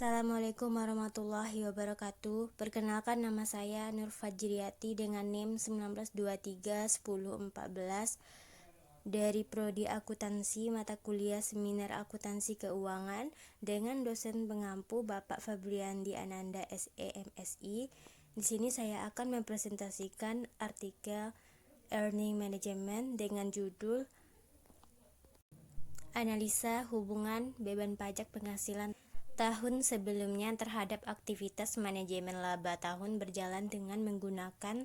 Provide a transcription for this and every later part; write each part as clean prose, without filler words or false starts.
Assalamualaikum warahmatullahi wabarakatuh. Perkenalkan, nama saya Nur Fajriati dengan NIM 19231014 dari Prodi Akuntansi mata kuliah Seminar Akuntansi Keuangan dengan dosen pengampu Bapak Fabriandi Ananda SE MSI. Di sini saya akan mempresentasikan artikel Earning Management dengan judul Analisa Hubungan Beban Pajak Penghasilan tahun sebelumnya terhadap aktivitas manajemen laba tahun berjalan dengan menggunakan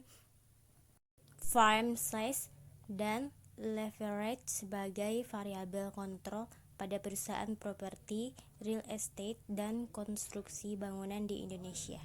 firm size dan leverage sebagai variabel kontrol pada perusahaan properti, real estate, dan konstruksi bangunan di Indonesia.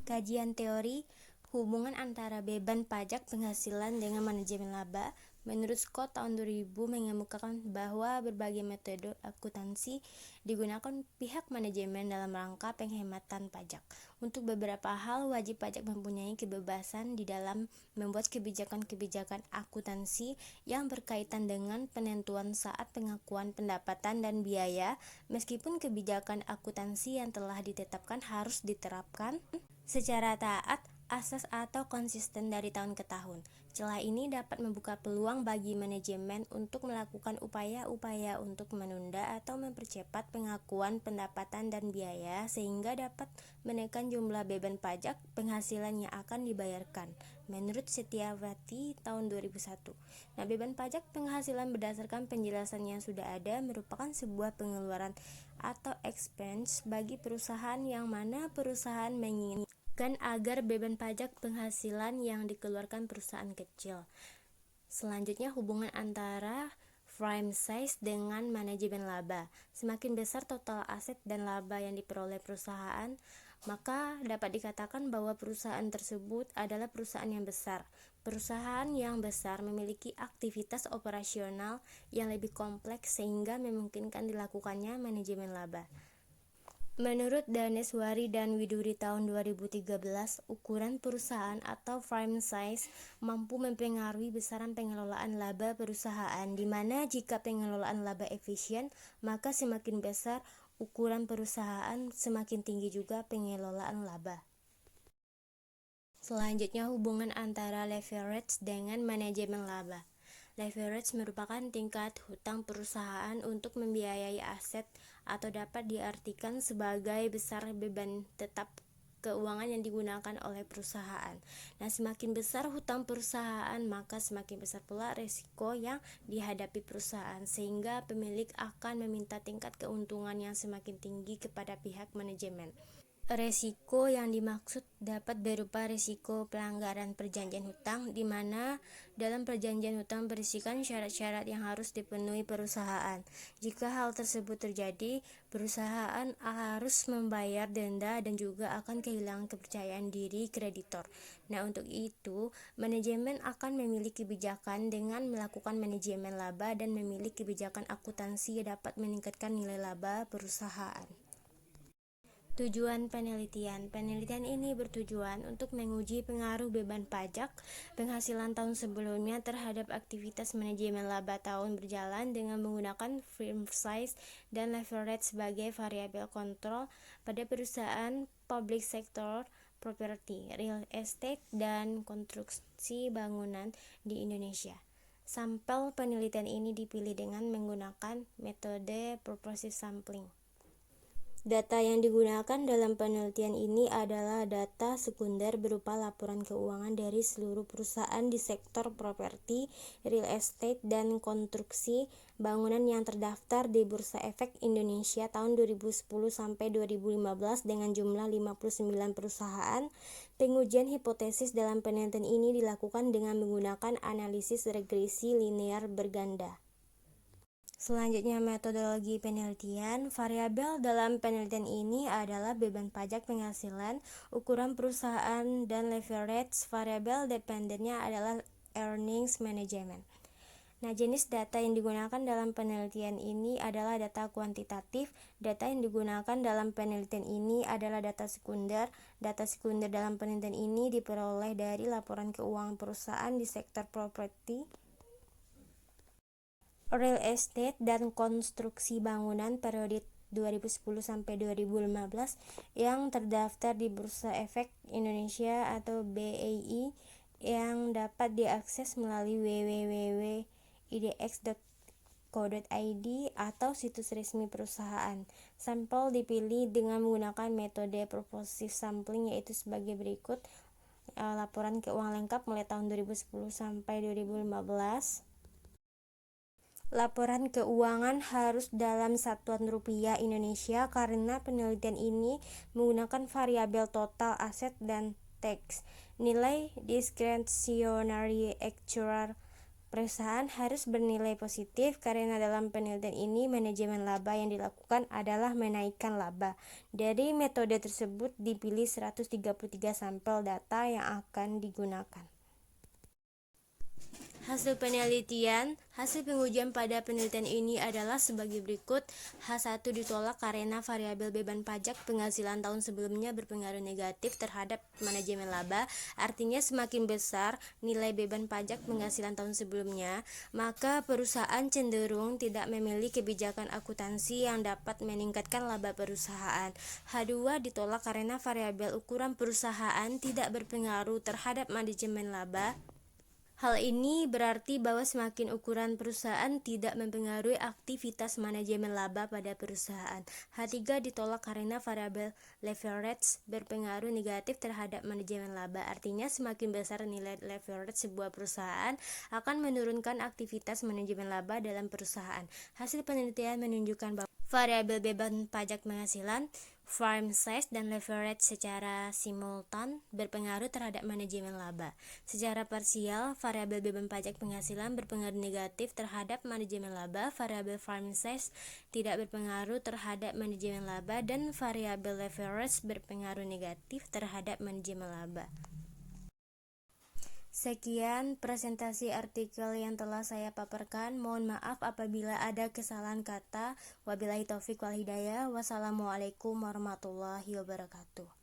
Kajian teori hubungan antara beban pajak penghasilan dengan manajemen laba menurut Scott tahun 2000 mengemukakan bahwa berbagai metode akuntansi digunakan pihak manajemen dalam rangka penghematan pajak. Untuk beberapa hal, wajib pajak mempunyai kebebasan di dalam membuat kebijakan-kebijakan akuntansi yang berkaitan dengan penentuan saat pengakuan pendapatan dan biaya, meskipun kebijakan akuntansi yang telah ditetapkan harus diterapkan secara taat, asas atau konsisten dari tahun ke tahun. Celah ini dapat membuka peluang bagi manajemen untuk melakukan upaya-upaya untuk menunda atau mempercepat pengakuan pendapatan dan biaya sehingga dapat menekan jumlah beban pajak penghasilan yang akan dibayarkan. Menurut Setiawati tahun 2001. Beban pajak penghasilan berdasarkan penjelasan yang sudah ada merupakan sebuah pengeluaran atau expense bagi perusahaan yang mana perusahaan menginginkan agar beban pajak penghasilan yang dikeluarkan perusahaan kecil. Selanjutnya, hubungan antara firm size dengan manajemen laba. Semakin besar total aset dan laba yang diperoleh perusahaan, maka dapat dikatakan bahwa perusahaan tersebut adalah perusahaan yang besar. Perusahaan yang besar memiliki aktivitas operasional yang lebih kompleks sehingga memungkinkan dilakukannya manajemen laba. Menurut Daneswari dan Widuri tahun 2013, ukuran perusahaan atau firm size mampu mempengaruhi besaran pengelolaan laba perusahaan, di mana jika pengelolaan laba efisien, maka semakin besar ukuran perusahaan, semakin tinggi juga pengelolaan laba. Selanjutnya, hubungan antara leverage dengan manajemen laba. Leverage merupakan tingkat hutang perusahaan untuk membiayai aset atau dapat diartikan sebagai besar beban tetap keuangan yang digunakan oleh perusahaan. Semakin besar hutang perusahaan, maka semakin besar pula risiko yang dihadapi perusahaan, sehingga pemilik akan meminta tingkat keuntungan yang semakin tinggi kepada pihak manajemen. Resiko yang dimaksud dapat berupa risiko pelanggaran perjanjian hutang, di mana dalam perjanjian hutang berisikan syarat-syarat yang harus dipenuhi perusahaan. Jika hal tersebut terjadi, perusahaan harus membayar denda dan juga akan kehilangan kepercayaan diri kreditor. Untuk itu, manajemen akan memiliki kebijakan dengan melakukan manajemen laba dan memiliki kebijakan akuntansi yang dapat meningkatkan nilai laba perusahaan. Tujuan penelitian. Penelitian ini bertujuan untuk menguji pengaruh beban pajak penghasilan tahun sebelumnya terhadap aktivitas manajemen laba tahun berjalan dengan menggunakan firm size dan leverage sebagai variabel kontrol pada perusahaan public sector, property, real estate, dan konstruksi bangunan di Indonesia. Sampel penelitian ini dipilih dengan menggunakan metode purposive sampling. Data yang digunakan dalam penelitian ini adalah data sekunder berupa laporan keuangan dari seluruh perusahaan di sektor properti, real estate, dan konstruksi bangunan yang terdaftar di Bursa Efek Indonesia tahun 2010 sampai 2015 dengan jumlah 59 perusahaan. Pengujian hipotesis dalam penelitian ini dilakukan dengan menggunakan analisis regresi linear berganda. Selanjutnya, metodologi penelitian. Variabel dalam penelitian ini adalah beban pajak penghasilan, ukuran perusahaan, dan leverage. Variabel dependennya adalah earnings management. Jenis data yang digunakan dalam penelitian ini adalah data kuantitatif. Data yang digunakan dalam penelitian ini adalah data sekunder. Data sekunder dalam penelitian ini diperoleh dari laporan keuangan perusahaan di sektor properti, real estate, dan konstruksi bangunan periode 2010-2015 yang terdaftar di Bursa Efek Indonesia atau BEI yang dapat diakses melalui www.idx.co.id atau situs resmi perusahaan. Sampel dipilih dengan menggunakan metode proportive sampling, yaitu sebagai berikut. Laporan keuangan lengkap mulai tahun 2010 sampai 2015. Laporan keuangan harus dalam satuan rupiah Indonesia karena penelitian ini menggunakan variabel total aset dan tax. Nilai discretionary actual perusahaan harus bernilai positif karena dalam penelitian ini manajemen laba yang dilakukan adalah menaikkan laba. Dari metode tersebut dipilih 133 sampel data yang akan digunakan. Hasil pengujian pada penelitian ini adalah sebagai berikut. H1 ditolak karena variabel beban pajak penghasilan tahun sebelumnya berpengaruh negatif terhadap manajemen laba. Artinya semakin besar nilai beban pajak penghasilan tahun sebelumnya, maka perusahaan cenderung tidak memiliki kebijakan akuntansi yang dapat meningkatkan laba perusahaan. H2 ditolak karena variabel ukuran perusahaan tidak berpengaruh terhadap manajemen laba. Hal ini berarti bahwa semakin ukuran perusahaan tidak mempengaruhi aktivitas manajemen laba pada perusahaan. H3 ditolak karena variabel leverage berpengaruh negatif terhadap manajemen laba. Artinya semakin besar nilai leverage sebuah perusahaan akan menurunkan aktivitas manajemen laba dalam perusahaan. Hasil penelitian menunjukkan bahwa variabel beban pajak penghasilan, firm size, dan leverage secara simultan berpengaruh terhadap manajemen laba. Secara parsial, variabel beban pajak penghasilan berpengaruh negatif terhadap manajemen laba, variabel firm size tidak berpengaruh terhadap manajemen laba, dan variabel leverage berpengaruh negatif terhadap manajemen laba. Sekian presentasi artikel yang telah saya paparkan. Mohon maaf apabila ada kesalahan kata. Wabillahi taufik wal hidayah. Wassalamualaikum warahmatullahi wabarakatuh.